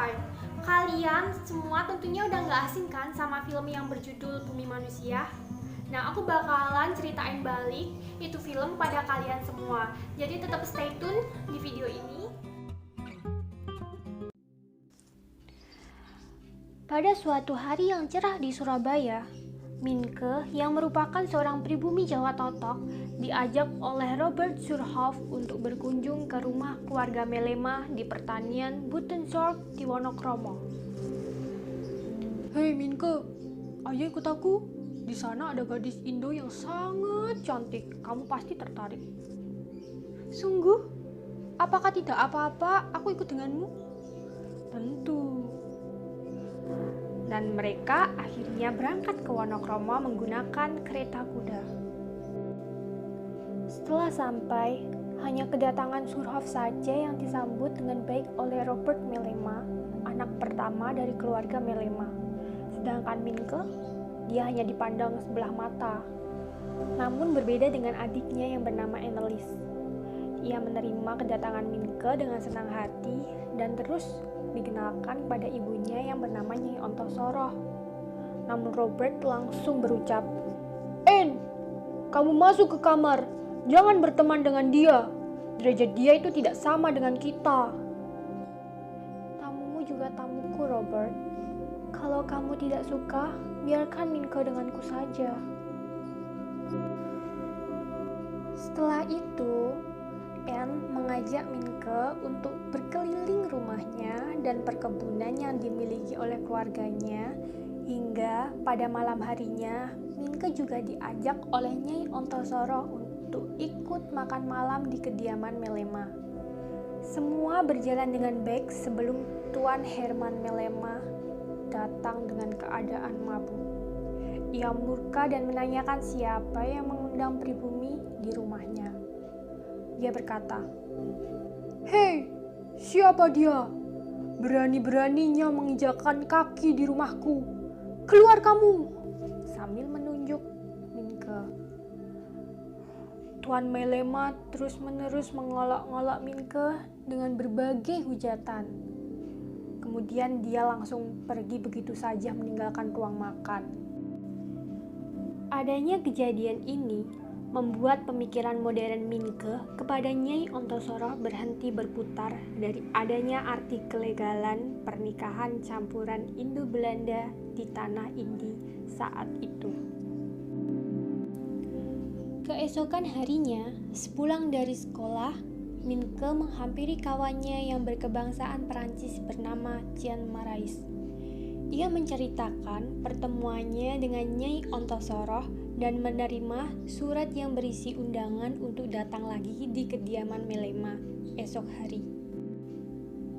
Hai, kalian semua tentunya udah gak asing kan sama film yang berjudul Bumi Manusia? Nah, aku bakalan ceritain balik itu film pada kalian semua. Jadi tetap stay tune di video ini. Pada suatu hari yang cerah di Surabaya, Minke yang merupakan seorang pribumi Jawa Totok diajak oleh Robert Surhoff untuk berkunjung ke rumah keluarga Melema di pertanian Buitenzorg di Wonokromo. Hei Minke, ayo ikut aku. Di sana ada gadis Indo yang sangat cantik. Kamu pasti tertarik. Sungguh? Apakah tidak apa-apa aku ikut denganmu? Tentu. Dan mereka akhirnya berangkat ke Wonokromo menggunakan kereta kuda. Setelah sampai, hanya kedatangan Surhoff saja yang disambut dengan baik oleh Robert Melema, anak pertama dari keluarga Melema. Sedangkan Minke, dia hanya dipandang sebelah mata. Namun berbeda dengan adiknya yang bernama Annelies. Ia menerima kedatangan Minke dengan senang hati dan terus dikenalkan pada ibunya yang bernama Nyai Ontosoroh. Namun Robert langsung berucap, En, kamu masuk ke kamar. Jangan berteman dengan dia. Derajat dia itu tidak sama dengan kita. Tamumu juga tamuku, Robert. Kalau kamu tidak suka, biarkan Minke denganku saja. Setelah itu, Anne mengajak Minke untuk berkeliling rumahnya dan perkebunan yang dimiliki oleh keluarganya, hingga pada malam harinya Minke juga diajak oleh Nyai Ontosoroh untuk ikut makan malam di kediaman Melema. Semua berjalan dengan baik sebelum Tuan Herman Melema datang dengan keadaan mabuk. Ia murka dan menanyakan siapa yang mengundang pribumi di rumahnya. Dia berkata, Hei, siapa dia? Berani-beraninya menginjakkan kaki di rumahku. Keluar kamu! sambil menunjuk Minke. Tuan Melema terus-menerus mengolok-olok Minke dengan berbagai hujatan. Kemudian dia langsung pergi begitu saja meninggalkan ruang makan. Adanya kejadian ini membuat pemikiran modern Minke kepada Nyai Ontosoroh berhenti berputar dari adanya arti kelegalan pernikahan campuran Indo-Belanda di tanah Indi saat itu. Keesokan harinya, sepulang dari sekolah, Minke menghampiri kawannya yang berkebangsaan Perancis bernama Jean Marais. Ia menceritakan pertemuannya dengan Nyai Ontosoroh dan menerima surat yang berisi undangan untuk datang lagi di kediaman Melema esok hari.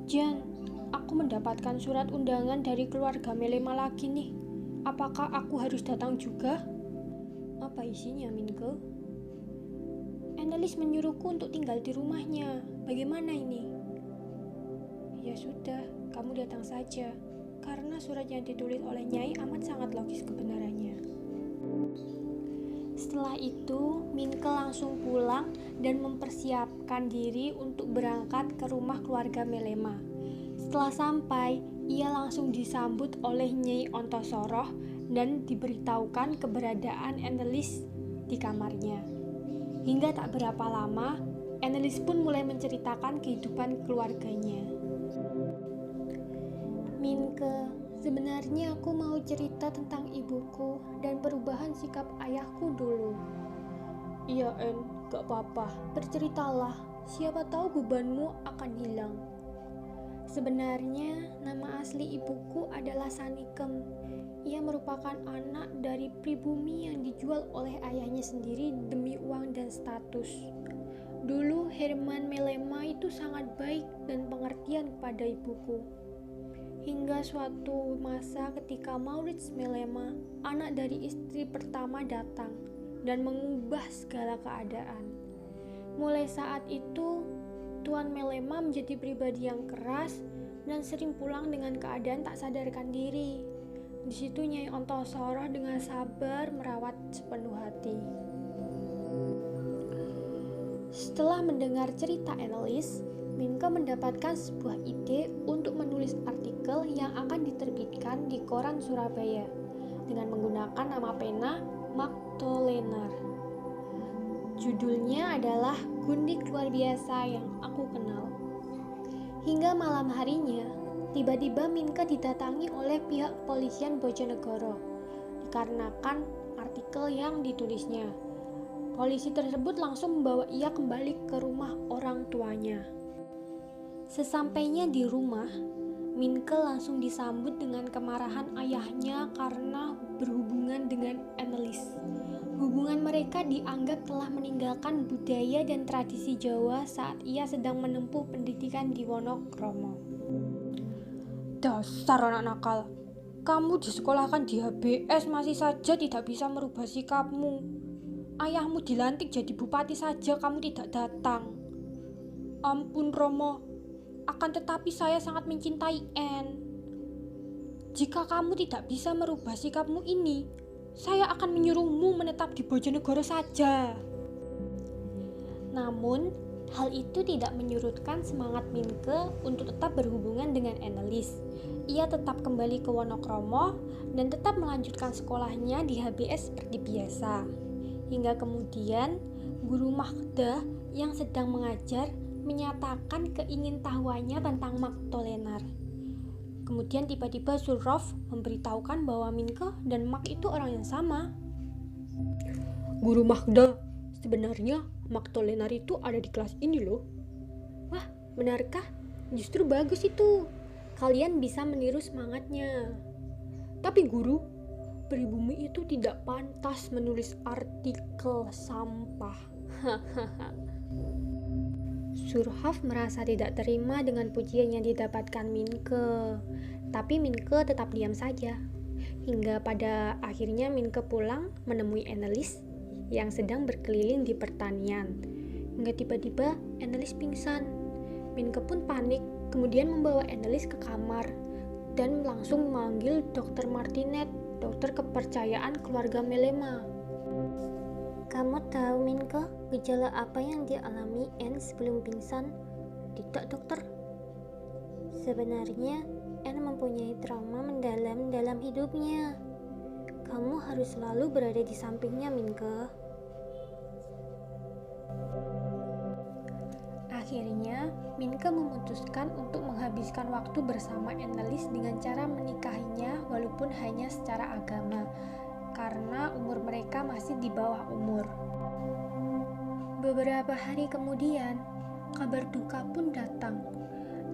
Jan, aku mendapatkan surat undangan dari keluarga Melema lagi nih. Apakah aku harus datang juga? Apa isinya, Minke? Annelies menyuruhku untuk tinggal di rumahnya. Bagaimana ini? Ya sudah, kamu datang saja. Karena surat yang ditulis oleh Nyai amat sangat logis kebenarannya. Setelah itu, Minke langsung pulang dan mempersiapkan diri untuk berangkat ke rumah keluarga Melema. Setelah sampai, ia langsung disambut oleh Nyai Ontosoroh dan diberitahukan keberadaan Annelies di kamarnya. Hingga tak berapa lama, Annelies pun mulai menceritakan kehidupan keluarganya. Minke, sebenarnya aku mau cerita tentang ibuku dan perubahan sikap ayahku dulu. Iya, En, gak apa-apa. Berceritalah, siapa tahu bebanmu akan hilang. Sebenarnya, nama asli ibuku adalah Sanikem. Ia merupakan anak dari pribumi yang dijual oleh ayahnya sendiri demi uang dan status. Dulu Herman Melema itu sangat baik dan pengertian kepada ibuku. Hingga suatu masa ketika Maurits Melema, anak dari istri pertama datang dan mengubah segala keadaan. Mulai saat itu, Tuan Melema menjadi pribadi yang keras dan sering pulang dengan keadaan tak sadarkan diri. Di situ Nyai Ontosoroh dengan sabar merawat sepenuh hati. Setelah mendengar cerita Annelies, Minke mendapatkan sebuah ide untuk menulis artikel yang akan diterbitkan di koran Surabaya dengan menggunakan nama pena Magdalenar. Judulnya adalah Gundik Luar Biasa Yang Aku Kenal. Hingga malam harinya, tiba-tiba Minke didatangi oleh pihak kepolisian Bojonegoro dikarenakan artikel yang ditulisnya. Polisi tersebut langsung membawa ia kembali ke rumah orang tuanya. Sesampainya di rumah, Minke langsung disambut dengan kemarahan ayahnya karena berhubungan dengan Annelies. Hubungan mereka dianggap telah meninggalkan budaya dan tradisi Jawa saat ia sedang menempuh pendidikan di Wonokromo. Dasar anak nakal, kamu disekolahkan di HBS masih saja tidak bisa merubah sikapmu. Ayahmu dilantik jadi bupati saja kamu tidak datang. Ampun Romo, akan tetapi saya sangat mencintai Anne. Jika kamu tidak bisa merubah sikapmu ini, saya akan menyuruhmu menetap di Bojonegoro saja. Namun, hal itu tidak menyurutkan semangat Minke untuk tetap berhubungan dengan Annelies. Ia tetap kembali ke Wonokromo dan tetap melanjutkan sekolahnya di HBS seperti biasa. Hingga kemudian, guru Magda yang sedang mengajar menyatakan keingintahuannya tentang Magdalenar. Kemudian tiba-tiba Surhoff memberitahukan bahwa Minke dan Mag itu orang yang sama. Guru Magda, sebenarnya Magdalenar itu ada di kelas ini loh. Wah, benarkah? Justru bagus itu. Kalian bisa meniru semangatnya. Tapi guru, pribumi itu tidak pantas menulis artikel sampah. Surhoff merasa tidak terima dengan pujian yang didapatkan Minke, tapi Minke tetap diam saja. Hingga pada akhirnya Minke pulang menemui Annelies yang sedang berkeliling di pertanian. Hingga tiba-tiba Annelies pingsan. Minke pun panik, kemudian membawa Annelies ke kamar dan langsung memanggil Dr. Martinet, dokter kepercayaan keluarga Melema. Kamu tahu Minke, gejala apa yang dialami Anne sebelum pingsan? Tidak dokter. Sebenarnya Anne mempunyai trauma mendalam dalam hidupnya. Kamu harus selalu berada di sampingnya Minke. Akhirnya, Minke memutuskan untuk menghabiskan waktu bersama Annelies dengan cara menikahinya walaupun hanya secara agama, karena umur mereka masih di bawah umur. Beberapa hari kemudian, kabar duka pun datang.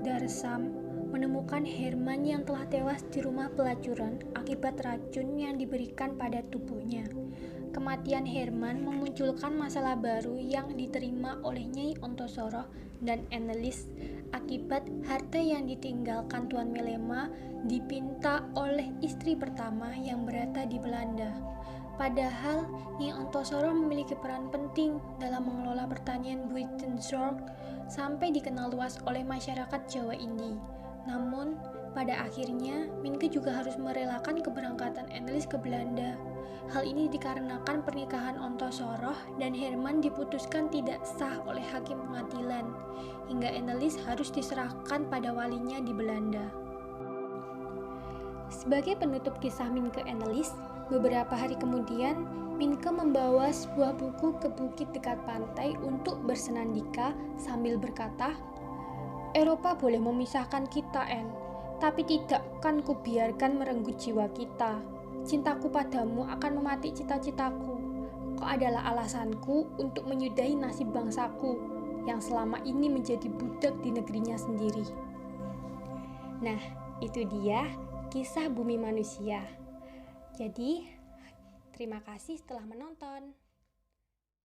Darsam menemukan Herman yang telah tewas di rumah pelacuran akibat racun yang diberikan pada tubuhnya. Kematian Herman memunculkan masalah baru yang diterima oleh Nyai Ontosoroh dan Annelies akibat harta yang ditinggalkan Tuan Melema dipinta oleh istri pertama yang berada di Belanda. Padahal Nyai Ontosoroh memiliki peran penting dalam mengelola pertanian Buitenzorg sampai dikenal luas oleh masyarakat Jawa Indi. Namun, pada akhirnya Minke juga harus merelakan keberangkatan Annelies ke Belanda. Hal ini dikarenakan pernikahan Ontosoroh dan Herman diputuskan tidak sah oleh hakim pengadilan, hingga Annelies harus diserahkan pada walinya di Belanda. Sebagai penutup kisah Minke Annelies, beberapa hari kemudian Minke membawa sebuah buku ke bukit dekat pantai untuk bersenandika sambil berkata, "Eropa boleh memisahkan kita, Anne, tapi tidak akan kubiarkan merenggut jiwa kita. Cintaku padamu akan memati cita-citaku. Kau adalah alasanku untuk menyudahi nasib bangsaku yang selama ini menjadi budak di negerinya sendiri." Nah, itu dia kisah Bumi Manusia. Jadi, terima kasih telah menonton.